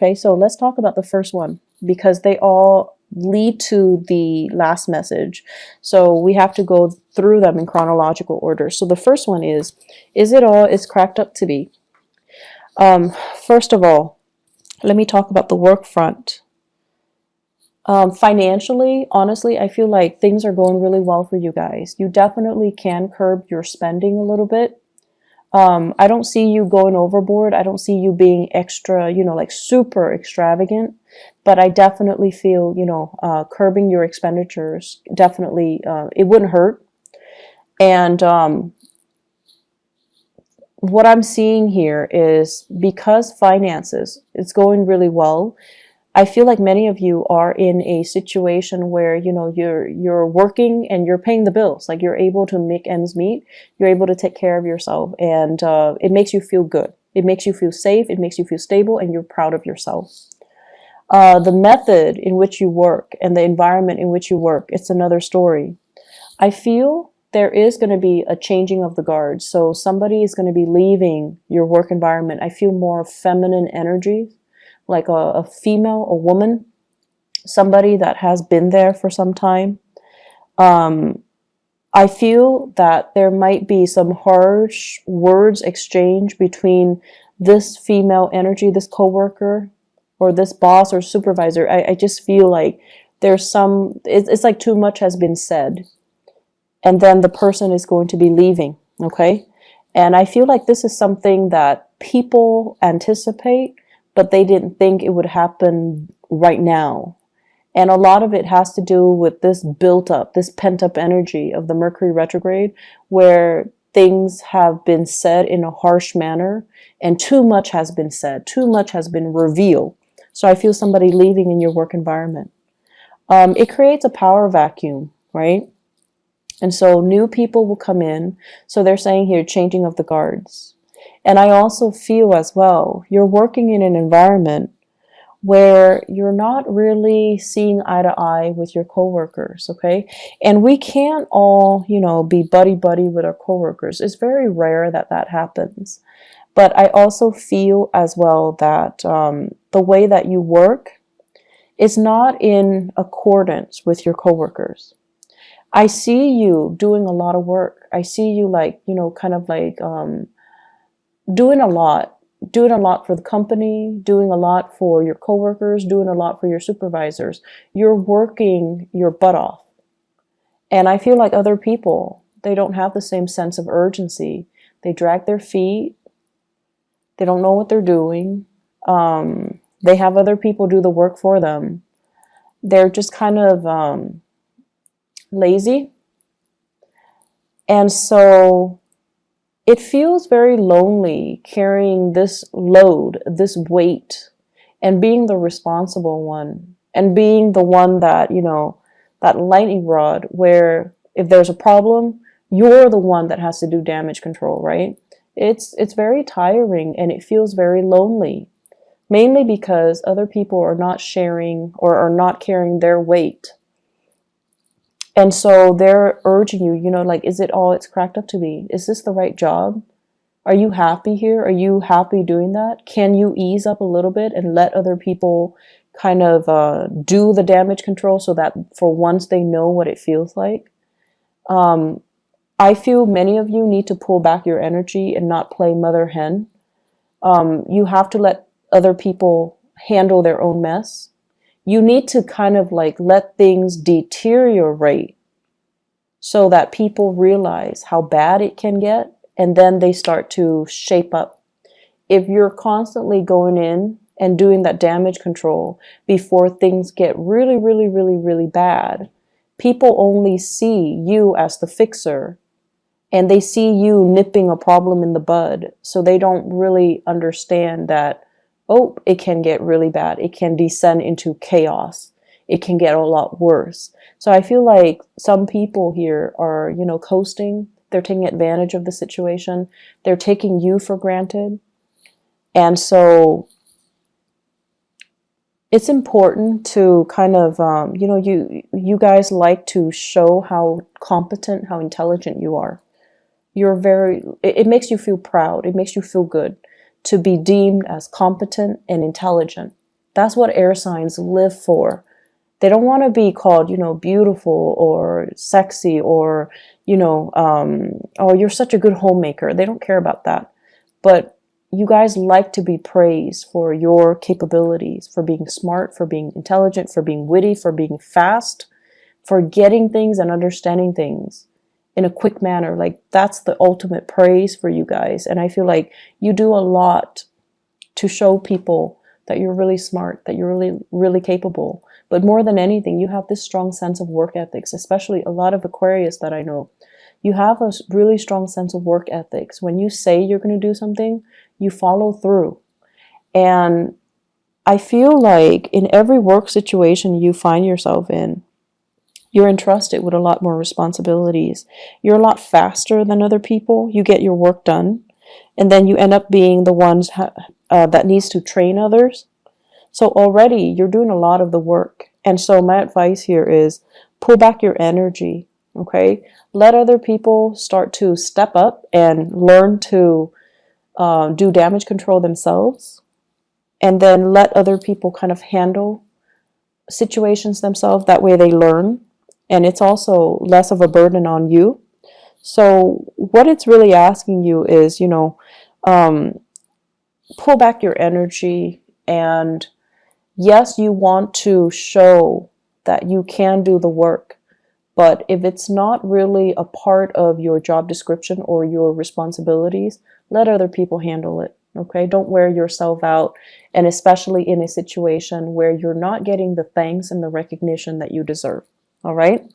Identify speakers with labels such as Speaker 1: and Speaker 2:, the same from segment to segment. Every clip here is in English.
Speaker 1: Okay, so let's talk about the first one because they all lead to the last message. So we have to go through them in chronological order. So the first one is it all is cracked up to be? First of all, let me talk about the work front. Financially, honestly, I feel like things are going really well for you guys. You definitely can curb your spending a little bit. I don't see you going overboard. I don't see you being extra, like super extravagant, but I definitely feel, curbing your expenditures, definitely, it wouldn't hurt. And what I'm seeing here is because finances, it's going really well. I feel like many of you are in a situation where, you're working and you're paying the bills. Like you're able to make ends meet. You're able to take care of yourself, and it makes you feel good. It makes you feel safe. It makes you feel stable, and you're proud of yourself. The method in which you work and the environment in which you work, it's another story. I feel there is going to be a changing of the guards. So somebody is going to be leaving your work environment. I feel more feminine energy, like a female, a woman, somebody that has been there for some time. I feel that there might be some harsh words exchanged between this female energy, this coworker, or this boss or supervisor. I just feel like there's it's like too much has been said. And then the person is going to be leaving, okay? And I feel like this is something that people anticipate, but they didn't think it would happen right now. And a lot of it has to do with this built up, this pent up energy of the Mercury retrograde, where things have been said in a harsh manner and too much has been said, too much has been revealed. So I feel somebody leaving in your work environment. It creates a power vacuum, right? And so new people will come in. So they're saying here, changing of the guards. And I also feel as well, you're working in an environment where you're not really seeing eye to eye with your coworkers, okay? And we can't all, be buddy-buddy with our coworkers. It's very rare that that happens. But I also feel as well that the way that you work is not in accordance with your coworkers. I see you doing a lot of work. I see you kind of like doing a lot for the company, doing a lot for your coworkers, doing a lot for your supervisors. You're working your butt off. And I feel like other people, they don't have the same sense of urgency. They drag their feet. They don't know what they're doing. They have other people do the work for them. They're just kind of lazy. And so it feels very lonely carrying this load, this weight, and being the responsible one, and being the one that, that lightning rod where if there's a problem, you're the one that has to do damage control, right? It's very tiring and it feels very lonely, mainly because other people are not sharing or are not carrying their weight. And so they're urging you, like, is it all it's cracked up to be? Is this the right job? Are you happy here? Are you happy doing that? Can you ease up a little bit and let other people kind of do the damage control so that for once they know what it feels like? I feel many of you need to pull back your energy and not play mother hen. You have to let other people handle their own mess. You need to kind of like let things deteriorate so that people realize how bad it can get, and then they start to shape up. If you're constantly going in and doing that damage control before things get really, really, really, really bad, people only see you as the fixer, and they see you nipping a problem in the bud. So they don't really understand that, oh, it can get really bad. It can descend into chaos. It can get a lot worse. So I feel like some people here are, coasting. They're taking advantage of the situation. They're taking you for granted. And so it's important to kind of, you guys like to show how competent, how intelligent you are. It makes you feel proud. It makes you feel good to be deemed as competent and intelligent. That's what air signs live for. They don't want to be called, beautiful or sexy or, oh, you're such a good homemaker. They don't care about that. But you guys like to be praised for your capabilities, for being smart, for being intelligent, for being witty, for being fast, for getting things and understanding things in a quick manner. Like, that's the ultimate praise for you guys. And I feel like you do a lot to show people that you're really smart, that you're really, really capable. But more than anything, you have this strong sense of work ethics, especially a lot of Aquarius that I know. You have a really strong sense of work ethics. When you say you're going to do something, you follow through. And I feel like in every work situation you find yourself in, you're entrusted with a lot more responsibilities. You're a lot faster than other people. You get your work done. And then you end up being the ones that needs to train others. So already you're doing a lot of the work. And so my advice here is pull back your energy, okay? Let other people start to step up and learn to do damage control themselves. And then let other people kind of handle situations themselves. That way they learn. And it's also less of a burden on you. So what it's really asking you is, pull back your energy. And yes, you want to show that you can do the work. But if it's not really a part of your job description or your responsibilities, let other people handle it. Okay? Don't wear yourself out. And especially in a situation where you're not getting the thanks and the recognition that you deserve. All right?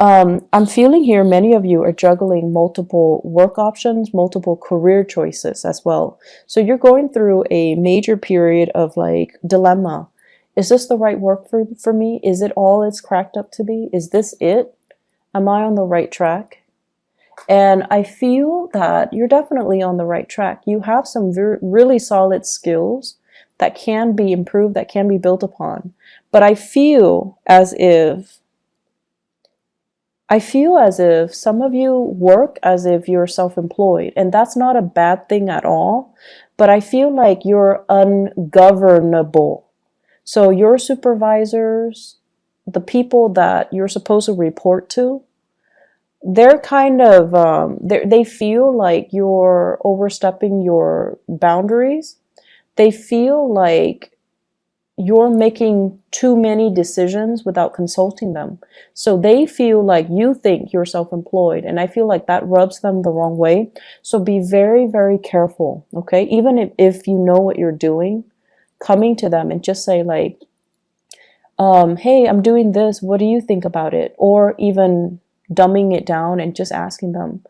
Speaker 1: I'm feeling here many of you are juggling multiple work options, multiple career choices as well. So you're going through a major period of like dilemma. Is this the right work for me? Is it all it's cracked up to be? Is this it? Am I on the right track? And I feel that you're definitely on the right track. You have some really solid skills that can be improved, that can be built upon. But I feel as if some of you work as if you're self-employed, and that's not a bad thing at all. But I feel like you're ungovernable. So your supervisors, the people that you're supposed to report to, they're kind of, they feel like you're overstepping your boundaries. They feel like you're making too many decisions without consulting them. So they feel like you think you're self-employed, and I feel like that rubs them the wrong way. So be very, very careful, okay? Even if you know what you're doing, coming to them and just say like, hey, I'm doing this. What do you think about it? Or even dumbing it down and just asking them,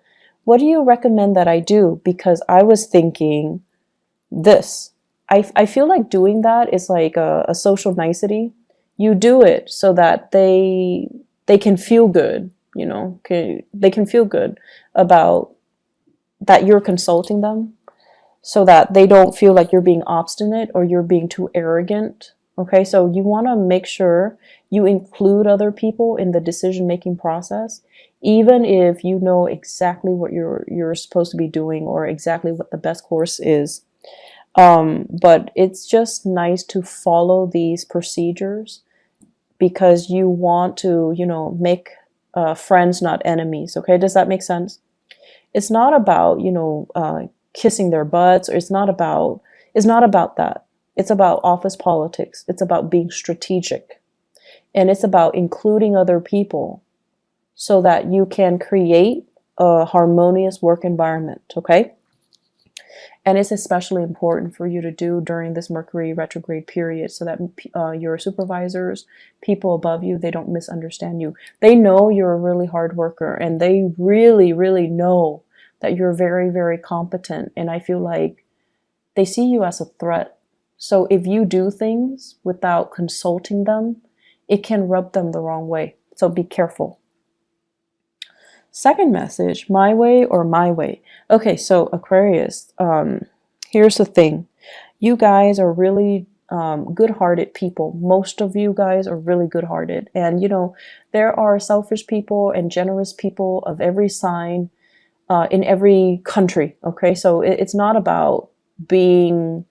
Speaker 1: what do you recommend that I do? Because I was thinking this. I feel like doing that is like a social nicety. You do it so that they can feel good, they can feel good about that you're consulting them, so that they don't feel like you're being obstinate or you're being too arrogant. Okay, so you want to make sure you include other people in the decision-making process, even if you know exactly what you're supposed to be doing or exactly what the best course is. But it's just nice to follow these procedures because you want to, make friends, not enemies. Okay, does that make sense? It's not about, kissing their butts, or it's not about that. It's about office politics. It's about being strategic. And it's about including other people so that you can create a harmonious work environment, okay? And it's especially important for you to do during this Mercury retrograde period so that your supervisors, people above you, they don't misunderstand you. They know you're a really hard worker, and they really, really know that you're very, very competent. And I feel like they see you as a threat. So if you do things without consulting them, it can rub them the wrong way. So be careful. Second message, my way or my way. Okay, so Aquarius, here's the thing. You guys are really good-hearted people. Most of you guys are really good-hearted. And, there are selfish people and generous people of every sign in every country. Okay, so it's not about being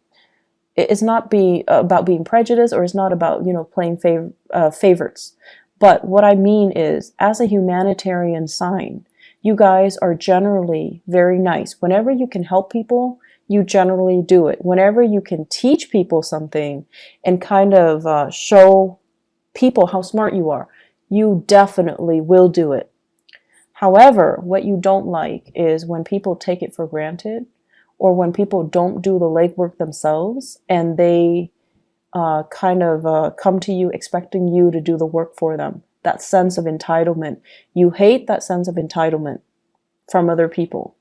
Speaker 1: It's not about being prejudiced, or it's not about, playing favorites. But what I mean is, as a humanitarian sign, you guys are generally very nice. Whenever you can help people, you generally do it. Whenever you can teach people something and kind of show people how smart you are, you definitely will do it. However, what you don't like is when people take it for granted, or when people don't do the legwork themselves and they come to you expecting you to do the work for them. That sense of entitlement. You hate that sense of entitlement from other people.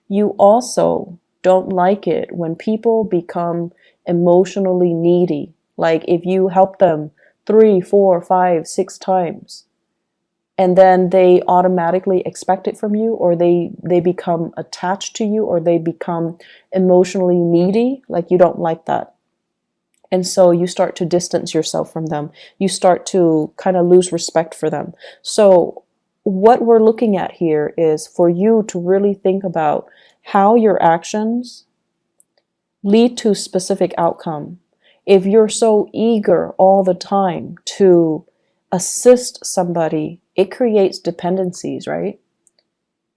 Speaker 1: You also don't like it when people become emotionally needy. Like if you help them 3, 4, 5, 6 times, and then they automatically expect it from you, or they become attached to you, or they become emotionally needy. Like, you don't like that. And so you start to distance yourself from them. You start to kind of lose respect for them. So what we're looking at here is for you to really think about how your actions lead to specific outcome. If you're so eager all the time to assist somebody, it creates dependencies, right?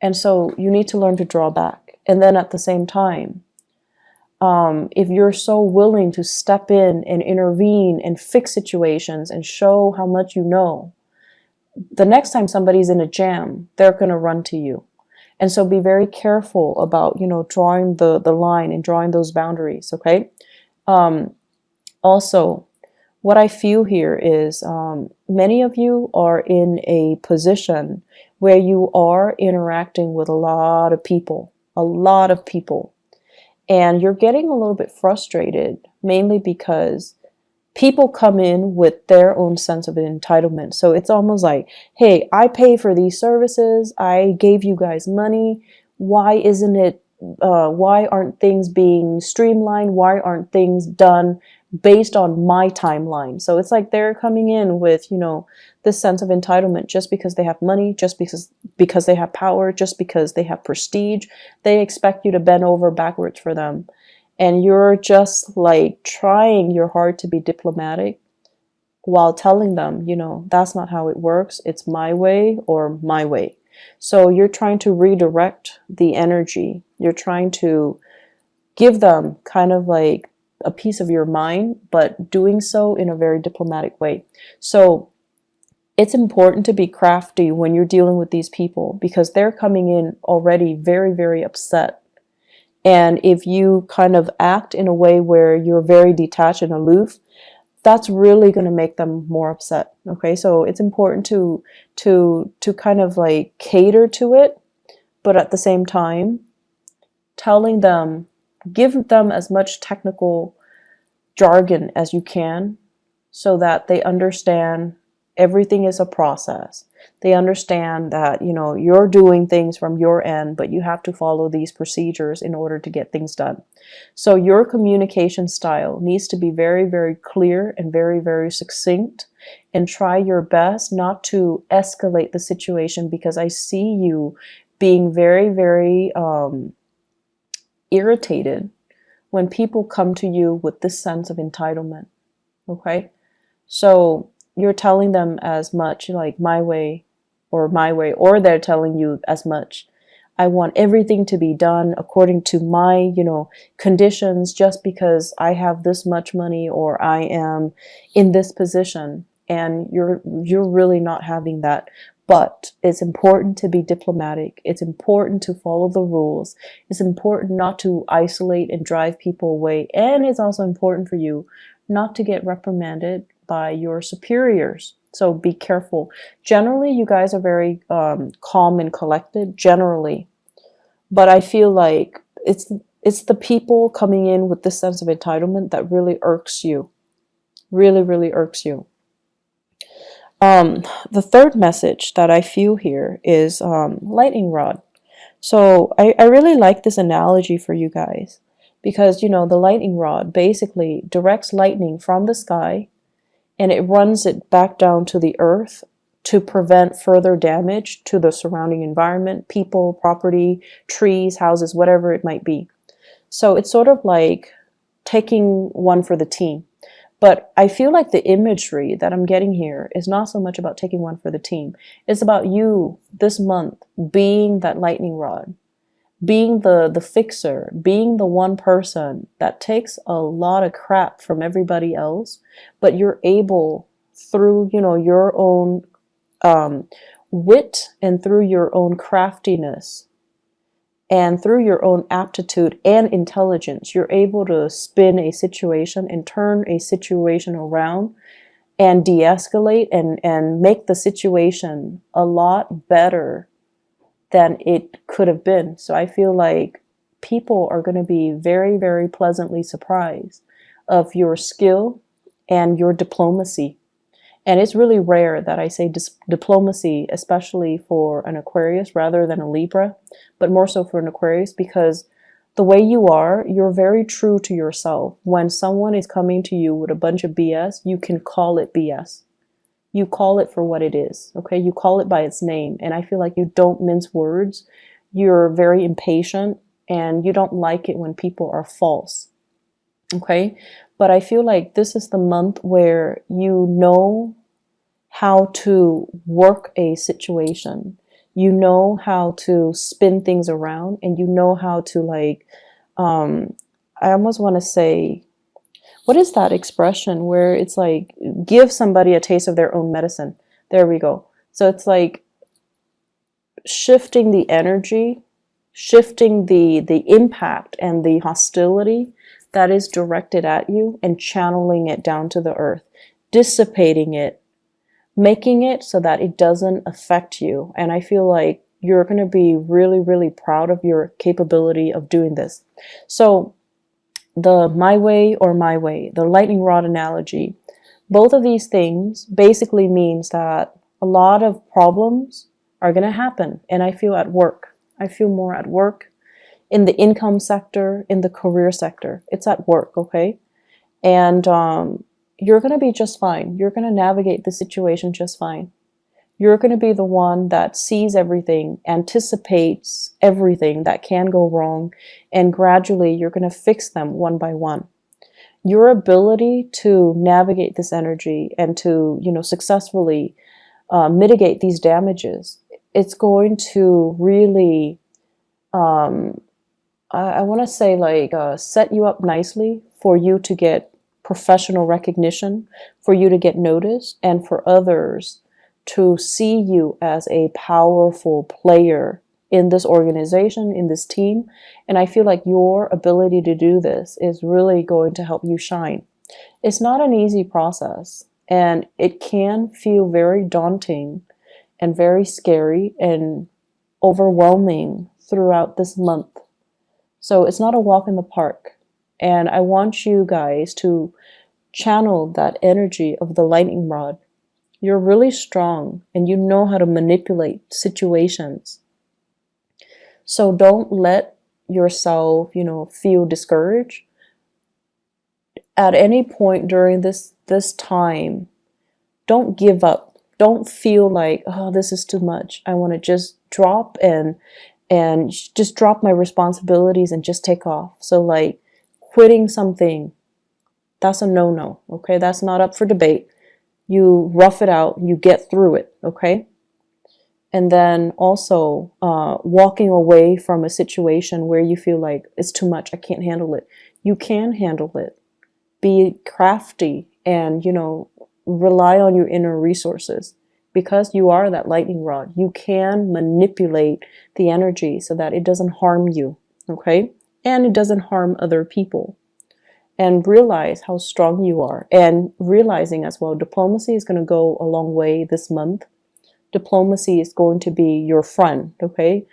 Speaker 1: And so you need to learn to draw back. And then at the same time, if you're so willing to step in and intervene and fix situations and show how much you know, the next time somebody's in a jam, they're going to run to you. And so be very careful about, drawing the line and drawing those boundaries, okay? Also, what I feel here is many of you are in a position where you are interacting with a lot of people, and you're getting a little bit frustrated, mainly because people come in with their own sense of entitlement. So it's almost like, hey, I pay for these services. I gave you guys money. Why aren't things being streamlined? Why aren't things done based on my timeline? So it's like they're coming in with, this sense of entitlement just because they have money, just because they have power, just because they have prestige. They expect you to bend over backwards for them. And you're just like trying your hard to be diplomatic while telling them, that's not how it works. It's my way or my way. So you're trying to redirect the energy. You're trying to give them kind of like a piece of your mind, but doing so in a very diplomatic way. So it's important to be crafty when you're dealing with these people, because they're coming in already very, very upset. And if you kind of act in a way where you're very detached and aloof, that's really going to make them more upset. Okay, so it's important to kind of like cater to it, but at the same time, telling them, give them as much technical jargon as you can, so that they understand everything is a process. They understand that, you're doing things from your end, but you have to follow these procedures in order to get things done. So your communication style needs to be very, very clear and very, very succinct, and try your best not to escalate the situation, because I see you being very, very irritated when people come to you with this sense of entitlement. Okay? So you're telling them as much like my way, or they're telling you as much, I want everything to be done according to my, conditions, just because I have this much money or I am in this position. And you're really not having that. But it's important to be diplomatic. It's important to follow the rules. It's important not to isolate and drive people away. And it's also important for you not to get reprimanded by your superiors. So be careful. Generally, you guys are very calm and collected, generally. But I feel like it's the people coming in with this sense of entitlement that really irks you. Really, really irks you. The third message that I feel here is lightning rod. So I really like this analogy for you guys, because, the lightning rod basically directs lightning from the sky, and it runs it back down to the earth to prevent further damage to the surrounding environment, people, property, trees, houses, whatever it might be. So it's sort of like taking one for the team. But I feel like the imagery that I'm getting here is not so much about taking one for the team. It's about you this month being that lightning rod, being the fixer, being the one person that takes a lot of crap from everybody else, but you're able through, your own wit and through your own craftiness and through your own aptitude and intelligence, you're able to spin a situation and turn a situation around and de-escalate and make the situation a lot better than it could have been. So I feel like people are going to be very, very pleasantly surprised of your skill and your diplomacy. And it's really rare that I say diplomacy, especially for an Aquarius rather than a Libra, but more so for an Aquarius, because the way you are, you're very true to yourself. When someone is coming to you with a bunch of BS, you can call it BS. You call it for what it is, okay? You call it by its name. And I feel like you don't mince words. You're very impatient and you don't like it when people are false, okay? But I feel like this is the month where you know how to work a situation. You know how to spin things around, and you know how to I almost want to say, what is that expression where it's like, give somebody a taste of their own medicine. There we go. So it's like shifting the energy, shifting the impact and the hostility that is directed at you and channeling it down to the earth, dissipating it, making it so that it doesn't affect you. And I feel like you're going to be really, really proud of your capability of doing this. So the my way or my way, the lightning rod analogy, both of these things basically means that a lot of problems are going to happen. And I feel at work. I feel more at work in the income sector, in the career sector. It's at work, okay? And you're going to be just fine. You're going to navigate the situation just fine. You're going to be the one that sees everything, anticipates everything that can go wrong, and gradually you're going to fix them one by one. Your ability to navigate this energy and to, successfully mitigate these damages, it's going to really I want to say set you up nicely for you to get professional recognition, for you to get noticed, and for others to see you as a powerful player in this organization, in this team. And I feel like your ability to do this is really going to help you shine. It's not an easy process, and it can feel very daunting and very scary and overwhelming throughout this month. So it's not a walk in the park. And I want you guys to channel that energy of the lightning rod. You're really strong and you know how to manipulate situations. So don't let yourself, feel discouraged. At any point during this time, don't give up. Don't feel like, oh, this is too much. I want to just drop and just drop my responsibilities and just take off. So like quitting something, that's a no-no, okay? That's not up for debate. You rough it out, you get through it, okay? And then also walking away from a situation where you feel like it's too much, I can't handle it. You can handle it. Be crafty and, rely on your inner resources. Because you are that lightning rod, you can manipulate the energy so that it doesn't harm you, okay? And it doesn't harm other people. And realize how strong you are. And realizing as well, diplomacy is going to go a long way this month. Diplomacy is going to be your friend, okay?